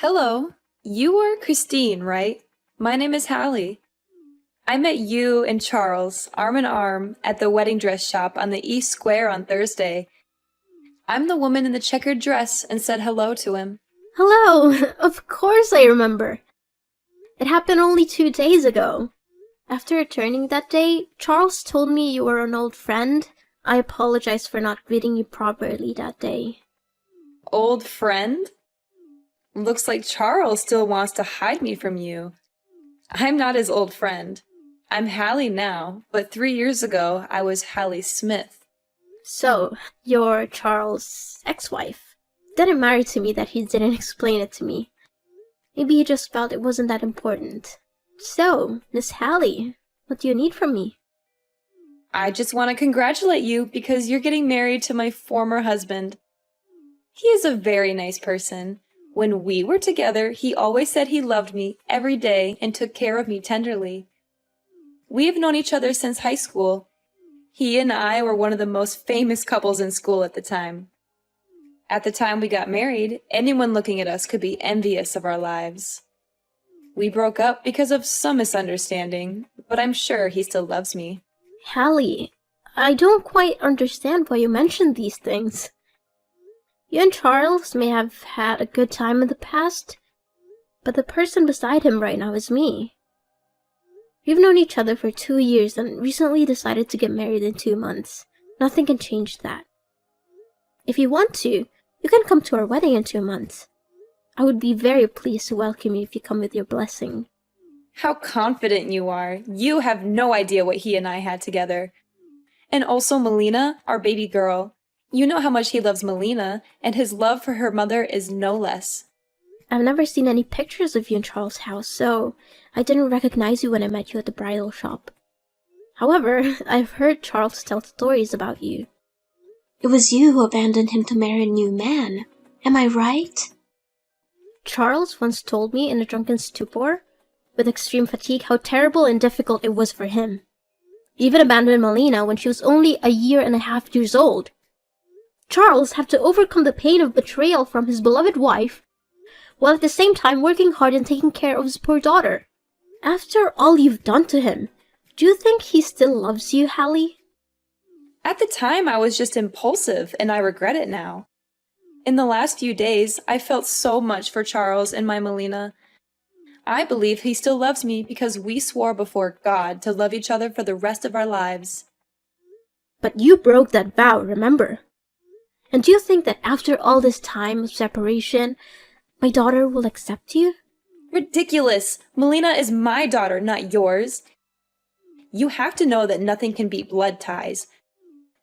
Hello, you are Christine, right? My name is Hallie. I met you and Charles arm in arm at the wedding dress shop on the East Square on Thursday. I'm the woman in the checkered dress and said hello to him. Hello! Of course I remember. It happened only 2 days ago. After returning that day, Charles told me you were an old friend. I apologize for not greeting you properly that day. Old friend? Looks like Charles still wants to hide me from you. I'm not his old friend. I'm Hallie now, but 3 years ago I was Hallie Smith. So, you're Charles' ex-wife. Didn't matter to me that he didn't explain it to me. Maybe he just felt it wasn't that important. So, Miss Hallie, what do you need from me? I just want to congratulate you because you're getting married to my former husband. He is a very nice person. When we were together, he always said he loved me every day and took care of me tenderly. We have known each other since high school. He and I were one of the most famous couples in school at the time. At the time we got married, anyone looking at us could be envious of our lives. We broke up because of some misunderstanding, but I'm sure he still loves me. Hallie, I don't quite understand why you mentioned these things. You and Charles may have had a good time in the past, but the person beside him right now is me. We've known each other for 2 years and recently decided to get married in 2 months. Nothing can change that. If you want to, you can come to our wedding in 2 months. I would be very pleased to welcome you if you come with your blessing. How confident you are. You have no idea what he and I had together. And also Melina, our baby girl. You know how much he loves Melina, and his love for her mother is no less. I've never seen any pictures of you in Charles' house, so I didn't recognize you when I met you at the bridal shop. However, I've heard Charles tell stories about you. It was you who abandoned him to marry a new man. Am I right? Charles once told me in a drunken stupor, with extreme fatigue, how terrible and difficult it was for him. He even abandoned Melina when she was only 1.5 years old. Charles had to overcome the pain of betrayal from his beloved wife, while at the same time working hard and taking care of his poor daughter. After all you've done to him, do you think he still loves you, Hallie? At the time, I was just impulsive, and I regret it now. In the last few days, I felt so much for Charles and my Melina. I believe he still loves me because we swore before God to love each other for the rest of our lives. But you broke that vow, remember? And do you think that after all this time of separation, my daughter will accept you? Ridiculous! Melina is my daughter, not yours. You have to know that nothing can beat blood ties.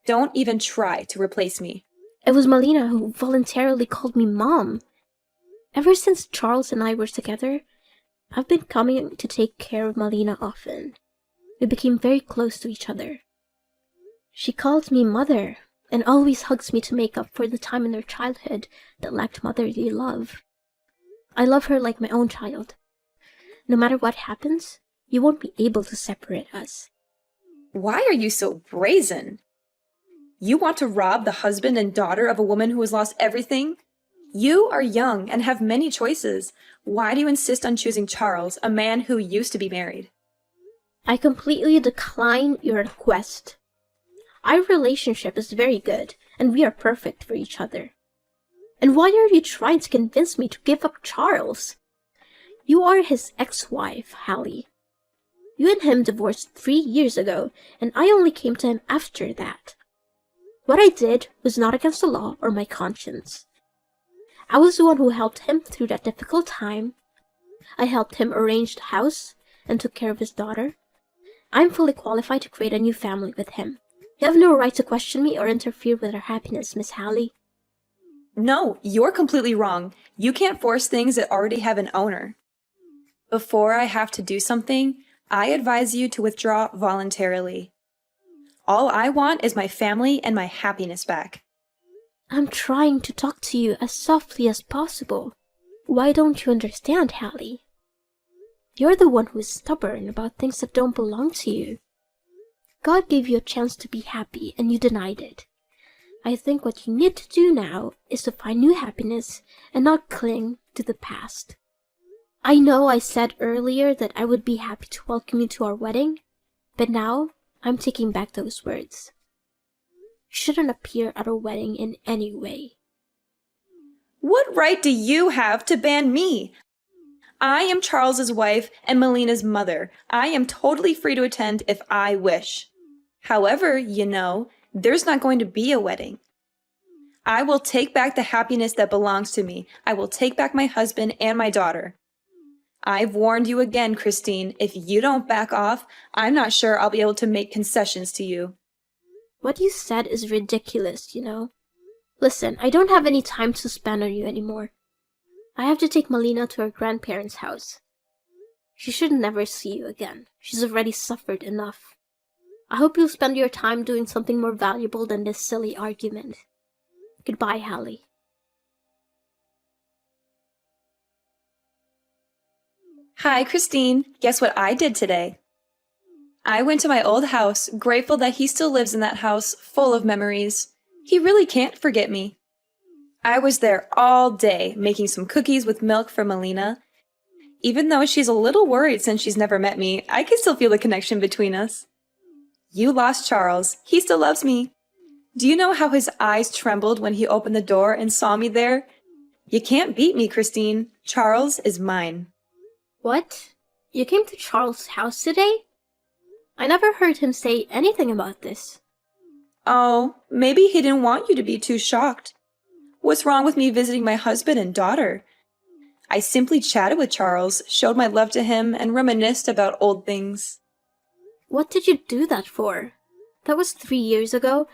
Don't even try to replace me. It was Melina who voluntarily called me Mom. Ever since Charles and I were together, I've been coming to take care of Melina often. We became very close to each other. She calls me Mother, and always hugs me to make up for the time in her childhood that lacked motherly love. I love her like my own child. No matter what happens, you won't be able to separate us. Why are you so brazen? You want to rob the husband and daughter of a woman who has lost everything? You are young and have many choices. Why do you insist on choosing Charles, a man who used to be married? I completely decline your request. Our relationship is very good, and we are perfect for each other. And why are you trying to convince me to give up Charles? You are his ex-wife, Hallie. You and him divorced 3 years ago, and I only came to him after that. What I did was not against the law or my conscience. I was the one who helped him through that difficult time. I helped him arrange the house and took care of his daughter. I'm fully qualified to create a new family with him. You have no right to question me or interfere with our happiness, Miss Hallie. No, you're completely wrong. You can't force things that already have an owner. Before I have to do something, I advise you to withdraw voluntarily. All I want is my family and my happiness back. I'm trying to talk to you as softly as possible. Why don't you understand, Hallie? You're the one who is stubborn about things that don't belong to you. God gave you a chance to be happy, and you denied it. I think what you need to do now is to find new happiness and not cling to the past. I know I said earlier that I would be happy to welcome you to our wedding, but now I'm taking back those words. You shouldn't appear at our wedding in any way. What right do you have to ban me? I am Charles's wife and Melina's mother. I am totally free to attend if I wish. However, there's not going to be a wedding. I will take back the happiness that belongs to me. I will take back my husband and my daughter. I've warned you again, Christine. If you don't back off, I'm not sure I'll be able to make concessions to you. What you said is ridiculous, Listen, I don't have any time to spend on you anymore. I have to take Melina to her grandparents' house. She should never see you again. She's already suffered enough. I hope you'll spend your time doing something more valuable than this silly argument. Goodbye, Hallie. Hi, Christine. Guess what I did today? I went to my old house, grateful that he still lives in that house, full of memories. He really can't forget me. I was there all day, making some cookies with milk for Melina. Even though she's a little worried since she's never met me, I can still feel the connection between us. You lost Charles. He still loves me. Do you know how his eyes trembled when he opened the door and saw me there? You can't beat me, Christine. Charles is mine. What? You came to Charles' house today? I never heard him say anything about this. Oh, maybe he didn't want you to be too shocked. What's wrong with me visiting my husband and daughter? I simply chatted with Charles, showed my love to him, and reminisced about old things. What did you do that for? That was 3 years ago,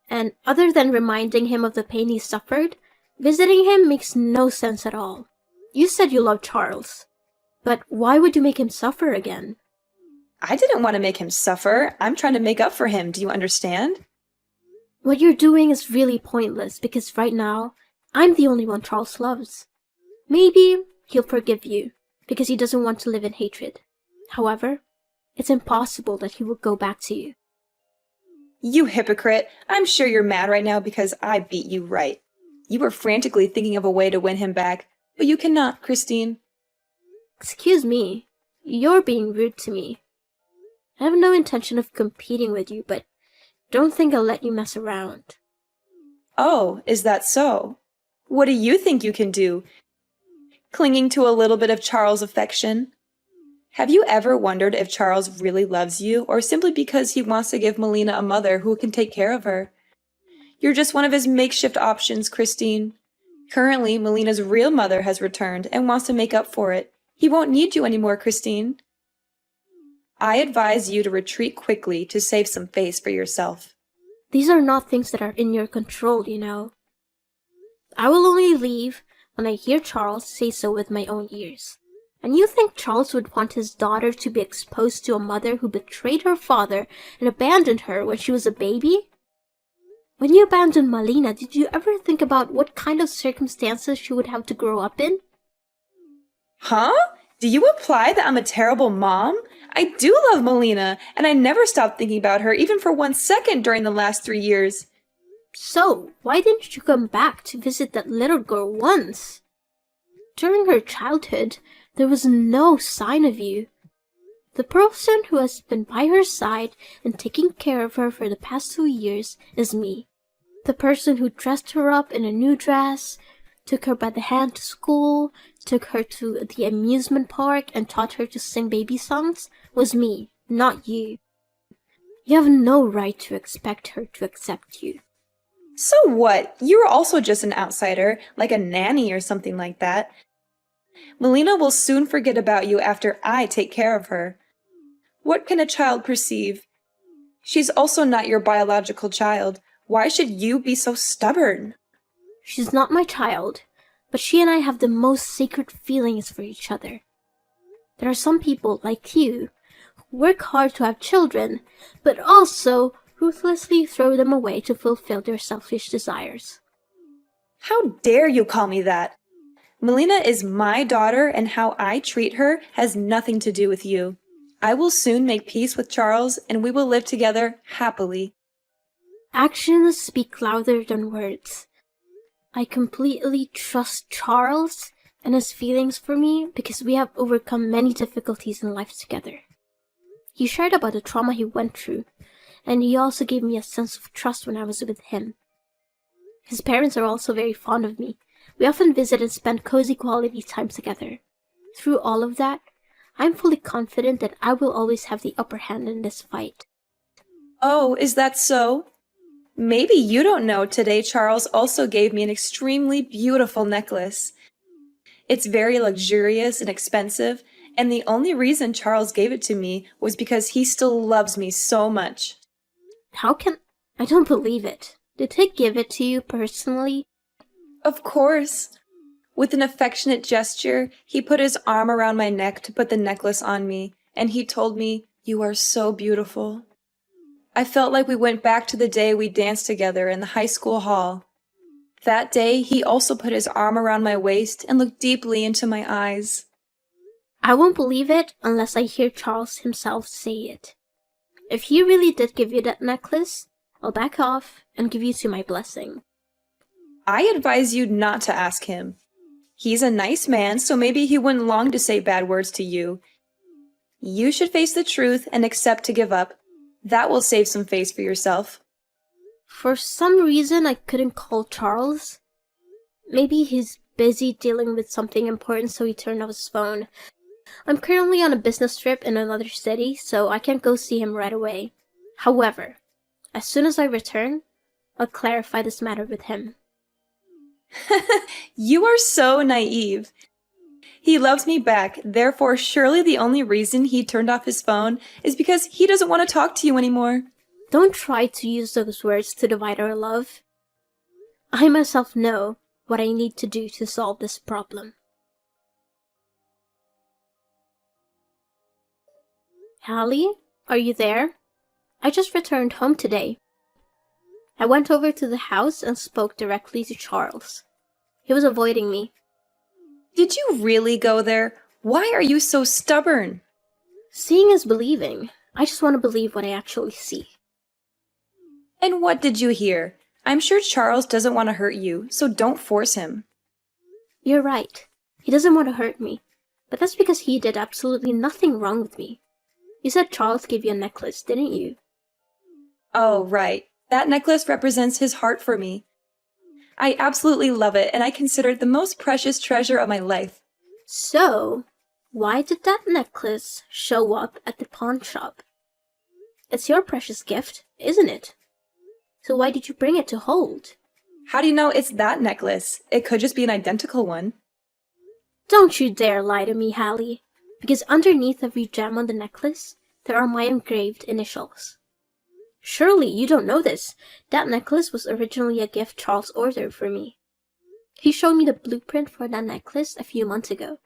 and other than reminding him of the pain he suffered, visiting him makes no sense at all. You said you loved Charles, but why would you make him suffer again? I didn't want to make him suffer. I'm trying to make up for him. Do you understand? What you're doing is really pointless because right now, I'm the only one Charles loves. Maybe he'll forgive you because he doesn't want to live in hatred. However, it's impossible that he will go back to you. You hypocrite. I'm sure you're mad right now because I beat you right. You were frantically thinking of a way to win him back, but you cannot, Christine. Excuse me, you're being rude to me. I have no intention of competing with you, but don't think I'll let you mess around. Oh, is that so? What do you think you can do? Clinging to a little bit of Charles' affection? Have you ever wondered if Charles really loves you, or simply because he wants to give Melina a mother who can take care of her? You're just one of his makeshift options, Christine. Currently, Melina's real mother has returned and wants to make up for it. He won't need you anymore, Christine. I advise you to retreat quickly to save some face for yourself. These are not things that are in your control, I will only leave when I hear Charles say so with my own ears. And you think Charles would want his daughter to be exposed to a mother who betrayed her father and abandoned her when she was a baby? When you abandoned Melina, did you ever think about what kind of circumstances she would have to grow up in? Huh? Do you imply that I'm a terrible mom? I do love Melina, and I never stopped thinking about her even for 1 second during the last 3 years. So, why didn't you come back to visit that little girl once? During her childhood, there was no sign of you. The person who has been by her side and taking care of her for the past 2 years is me. The person who dressed her up in a new dress, took her by the hand to school, took her to the amusement park, and taught her to sing baby songs was me, not you. You have no right to expect her to accept you. So what? You're also just an outsider, like a nanny or something like that. Melina will soon forget about you after I take care of her. What can a child perceive? She's also not your biological child. Why should you be so stubborn? She's not my child, but she and I have the most sacred feelings for each other. There are some people like you who work hard to have children, but also ruthlessly throw them away to fulfill their selfish desires. How dare you call me that? Melina is my daughter, and how I treat her has nothing to do with you. I will soon make peace with Charles, and we will live together happily. Actions speak louder than words. I completely trust Charles, and his feelings for me because we have overcome many difficulties in life together. He shared about the trauma he went through, and he also gave me a sense of trust when I was with him. His parents are also very fond of me. We often visit and spend cozy quality time together. Through all of that, I'm fully confident that I will always have the upper hand in this fight. Oh, is that so? Maybe you don't know today Charles also gave me an extremely beautiful necklace. It's very luxurious and expensive, and the only reason Charles gave it to me was because he still loves me so much. I don't believe it. Did he give it to you personally? Of course. With an affectionate gesture, he put his arm around my neck to put the necklace on me, and he told me, "You are so beautiful." I felt like we went back to the day we danced together in the high school hall. That day, he also put his arm around my waist and looked deeply into my eyes. I won't believe it unless I hear Charles himself say it. If he really did give you that necklace, I'll back off and give you to my blessing. I advise you not to ask him. He's a nice man, so maybe he wouldn't long to say bad words to you. You should face the truth and accept to give up. That will save some face for yourself. For some reason, I couldn't call Charles. Maybe he's busy dealing with something important, so he turned off his phone. I'm currently on a business trip in another city, so I can't go see him right away. However, as soon as I return, I'll clarify this matter with him. You are so naive. He loves me back, therefore surely the only reason he turned off his phone is because he doesn't want to talk to you anymore. Don't try to use those words to divide our love. I myself know what I need to do to solve this problem. Hallie, are you there? I just returned home today. I went over to the house and spoke directly to Charles. He was avoiding me. Did you really go there? Why are you so stubborn? Seeing is believing. I just want to believe what I actually see. And what did you hear? I'm sure Charles doesn't want to hurt you, so don't force him. You're right. He doesn't want to hurt me, but that's because he did absolutely nothing wrong with me. You said Charles gave you a necklace, didn't you? Oh, right. That necklace represents his heart for me. I absolutely love it, and I consider it the most precious treasure of my life. So, why did that necklace show up at the pawn shop? It's your precious gift, isn't it? So why did you bring it to hold? How do you know it's that necklace? It could just be an identical one. Don't you dare lie to me, Hallie, because underneath every gem on the necklace, there are my engraved initials. Surely you don't know this. That necklace was originally a gift Charles ordered for me. He showed me the blueprint for that necklace a few months ago.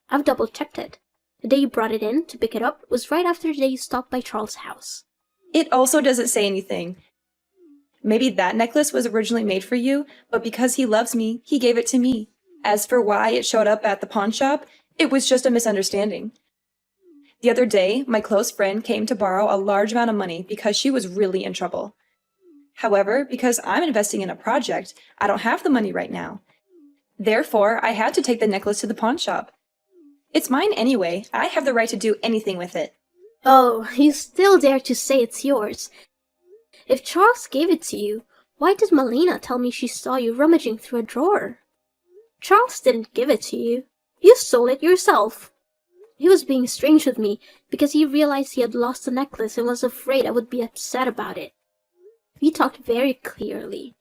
I've double-checked it. The day you brought it in to pick it up was right after the day you stopped by Charles' house. It also doesn't say anything. Maybe that necklace was originally made for you, but because he loves me, he gave it to me. As for why it showed up at the pawn shop, it was just a misunderstanding. The other day, my close friend came to borrow a large amount of money because she was really in trouble. However, because I'm investing in a project, I don't have the money right now. Therefore, I had to take the necklace to the pawn shop. It's mine anyway. I have the right to do anything with it. Oh, you still dare to say it's yours. If Charles gave it to you, why did Melina tell me she saw you rummaging through a drawer? Charles didn't give it to you. You stole it yourself. He was being strange with me because he realized he had lost the necklace and was afraid I would be upset about it. We talked very clearly.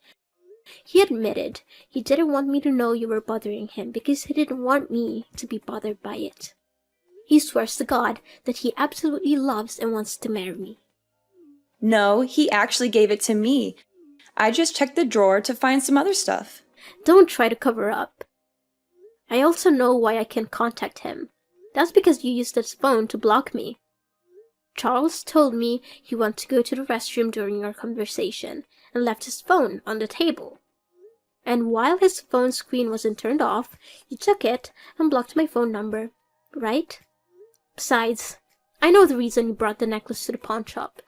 He admitted he didn't want me to know you were bothering him because he didn't want me to be bothered by it. He swears to God that he absolutely loves and wants to marry me. No, he actually gave it to me. I just checked the drawer to find some other stuff. Don't try to cover up. I also know why I can't contact him. That's because you used his phone to block me. Charles told me he went to go to the restroom during our conversation and left his phone on the table. And while his phone screen wasn't turned off, you took it and blocked my phone number, right? Besides, I know the reason you brought the necklace to the pawn shop.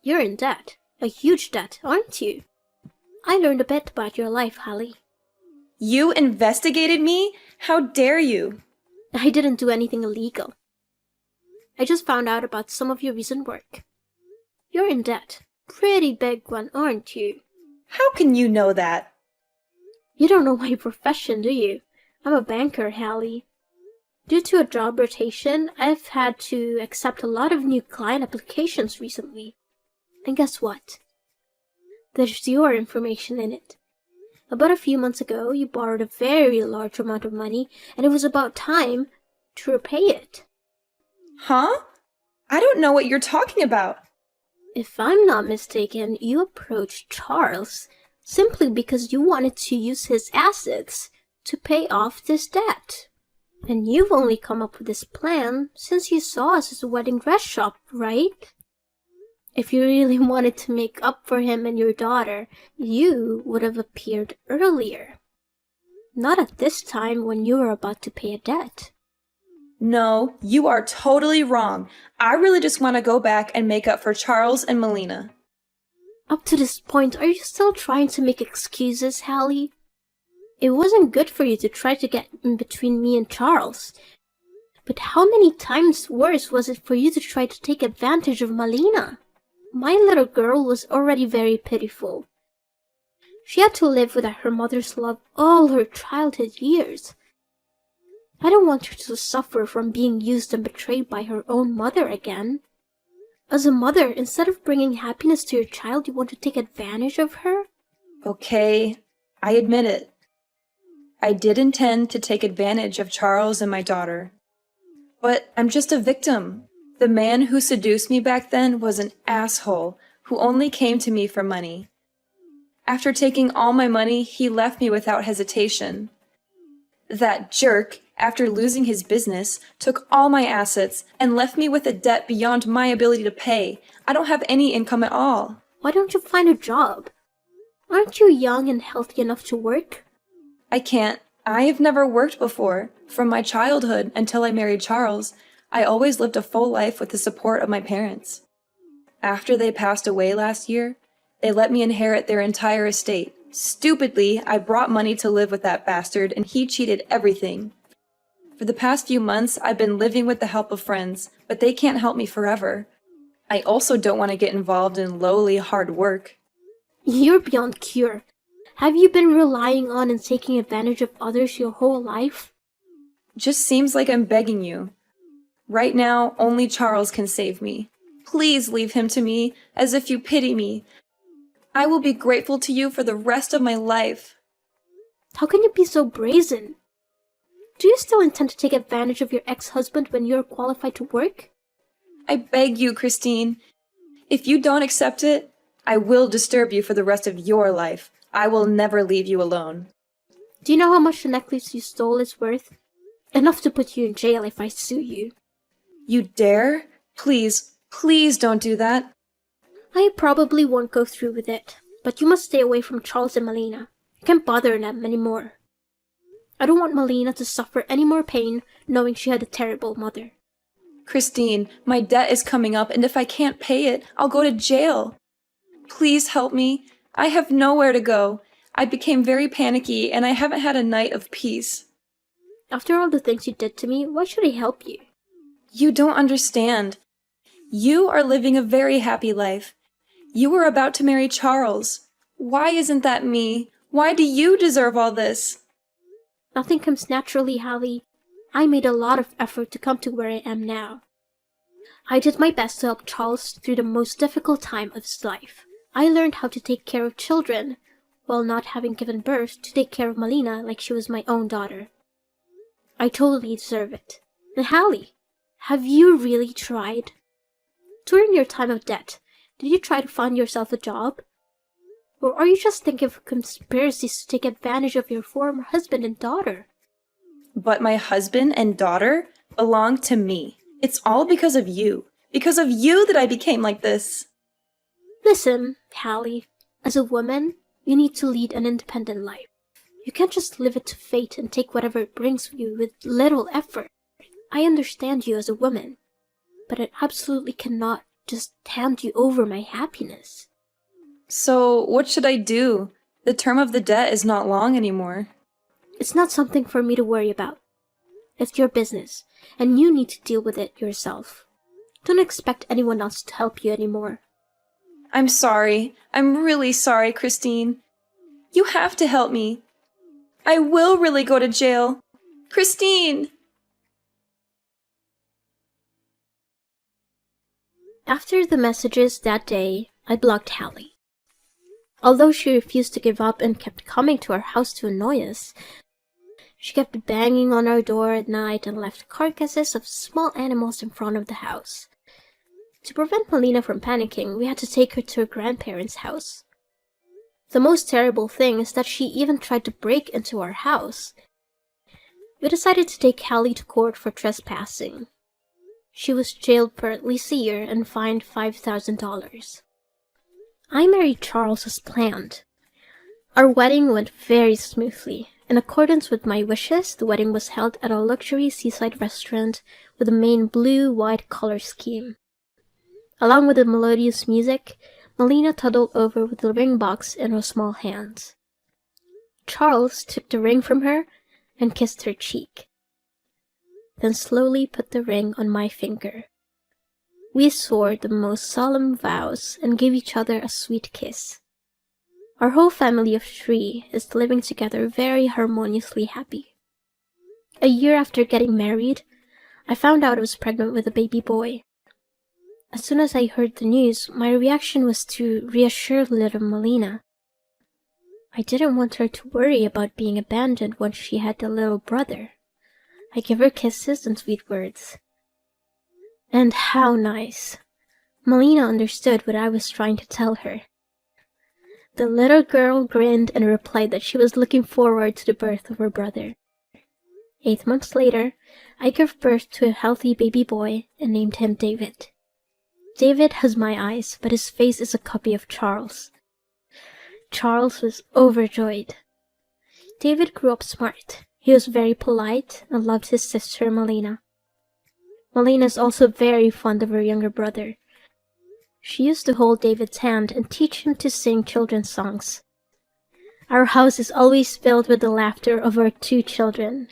You're in debt, a huge debt, aren't you? I learned a bit about your life, Hallie. You investigated me? How dare you? I didn't do anything illegal. I just found out about some of your recent work. You're in debt. Pretty big one, aren't you? How can you know that? You don't know my profession, do you? I'm a banker, Hallie. Due to a job rotation, I've had to accept a lot of new client applications recently. And guess what? There's your information in it. About a few months ago, you borrowed a very large amount of money, and it was about time to repay it. Huh? I don't know what you're talking about. If I'm not mistaken, you approached Charles simply because you wanted to use his assets to pay off this debt. And you've only come up with this plan since you saw us as a wedding dress shop, right? If you really wanted to make up for him and your daughter, you would have appeared earlier. Not at this time when you were about to pay a debt. No, you are totally wrong. I really just want to go back and make up for Charles and Melina. Up to this point, are you still trying to make excuses, Hallie? It wasn't good for you to try to get in between me and Charles. But how many times worse was it for you to try to take advantage of Melina? My little girl was already very pitiful. She had to live without her mother's love all her childhood years. I don't want her to suffer from being used and betrayed by her own mother again. As a mother, instead of bringing happiness to your child, you want to take advantage of her? Okay, I admit it. I did intend to take advantage of Charles and my daughter. But I'm just a victim. The man who seduced me back then was an asshole who only came to me for money. After taking all my money, he left me without hesitation. That jerk, after losing his business, took all my assets and left me with a debt beyond my ability to pay. I don't have any income at all. Why don't you find a job? Aren't you young and healthy enough to work? I can't. I have never worked before. From my childhood until I married Charles, I always lived a full life with the support of my parents. After they passed away last year, they let me inherit their entire estate. Stupidly, I brought money to live with that bastard, and he cheated everything. For the past few months, I've been living with the help of friends, but they can't help me forever. I also don't want to get involved in lowly, hard work. You're beyond cure. Have you been relying on and taking advantage of others your whole life? Just seems like I'm begging you. Right now, only Charles can save me. Please leave him to me, as if you pity me. I will be grateful to you for the rest of my life. How can you be so brazen? Do you still intend to take advantage of your ex-husband when you're qualified to work? I beg you, Christine. If you don't accept it, I will disturb you for the rest of your life. I will never leave you alone. Do you know how much the necklace you stole is worth? Enough to put you in jail if I sue you. You dare? Please, please don't do that. I probably won't go through with it, but you must stay away from Charles and Melina. You can't bother them anymore. I don't want Melina to suffer any more pain knowing she had a terrible mother. Christine, my debt is coming up, and if I can't pay it, I'll go to jail. Please help me. I have nowhere to go. I became very panicky, and I haven't had a night of peace. After all the things you did to me, why should I help you? You don't understand. You are living a very happy life. You were about to marry Charles. Why isn't that me? Why do you deserve all this? Nothing comes naturally, Hallie. I made a lot of effort to come to where I am now. I did my best to help Charles through the most difficult time of his life. I learned how to take care of children, while not having given birth to take care of Melina like she was my own daughter. I totally deserve it. And Hallie, have you really tried? During your time of debt, did you try to find yourself a job? Or are you just thinking of conspiracies to take advantage of your former husband and daughter? But my husband and daughter belong to me. It's all because of you. Because of you that I became like this. Listen, Hallie, as a woman, you need to lead an independent life. You can't just leave it to fate and take whatever it brings you with little effort. I understand you as a woman, but I absolutely cannot just hand you over my happiness. So, what should I do? The term of the debt is not long anymore. It's not something for me to worry about. It's your business, and you need to deal with it yourself. Don't expect anyone else to help you anymore. I'm sorry. I'm really sorry, Christine. You have to help me. I will really go to jail. Christine! After the messages that day, I blocked Hallie. Although she refused to give up and kept coming to our house to annoy us, she kept banging on our door at night and left carcasses of small animals in front of the house. To prevent Melina from panicking, we had to take her to her grandparents' house. The most terrible thing is that she even tried to break into our house. We decided to take Hallie to court for trespassing. She was jailed for at least a year and fined $5,000. I married Charles as planned. Our wedding went very smoothly. In accordance with my wishes, the wedding was held at a luxury seaside restaurant with a main blue-white color scheme. Along with the melodious music, Melina toddled over with the ring box in her small hands. Charles took the ring from her and kissed her cheek, then slowly put the ring on my finger. We swore the most solemn vows and gave each other a sweet kiss. Our whole family of 3 is living together very harmoniously happy. A year after getting married, I found out I was pregnant with a baby boy. As soon as I heard the news, my reaction was to reassure little Melina. I didn't want her to worry about being abandoned once she had a little brother. I gave her kisses and sweet words. And how nice! Melina understood what I was trying to tell her. The little girl grinned and replied that she was looking forward to the birth of her brother. 8 months later, I gave birth to a healthy baby boy and named him David. David has my eyes, but his face is a copy of Charles. Charles was overjoyed. David grew up smart. He was very polite and loved his sister Melina. Melina is also very fond of her younger brother. She used to hold David's hand and teach him to sing children's songs. Our house is always filled with the laughter of our 2 children.